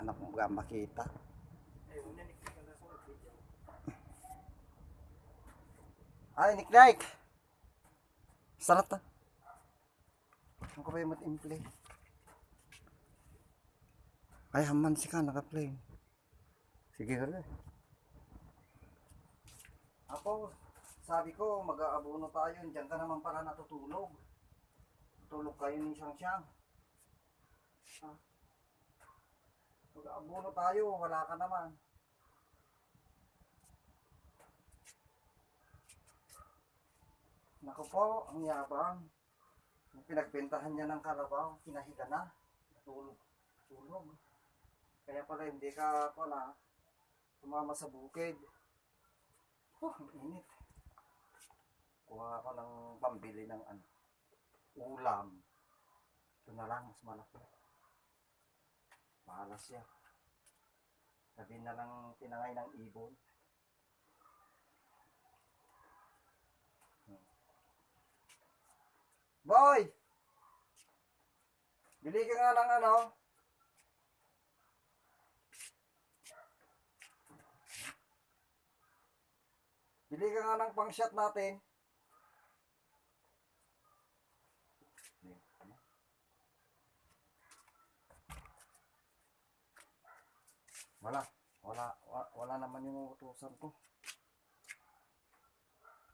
anak mo ba makita. Ay, Nick. Sarap ta. Ang ko ba yung mat-implay? Ay, haman si ka, naka-play. Sige ka Ako, sabi ko, mag-aabono tayo. Diyan ka naman para natutulog. Tulog kayo ni Siyang. Mag-aabono tayo, wala ka naman. Naku po, ang yabang. Pinagbentahan niya ng kalabaw, kinahiga na. Tulog. Kaya pala hindi ka pala sumama sa bukid. Ang init. Kuha ako ng pambili ng ulam. Ito na lang, mas malaki. Mahalas siya. Sabi na lang tinangay ng ibon. Boy! Bili ka nga ng Bili ka nga ng pang-shot natin. Wala naman yung utusan ko.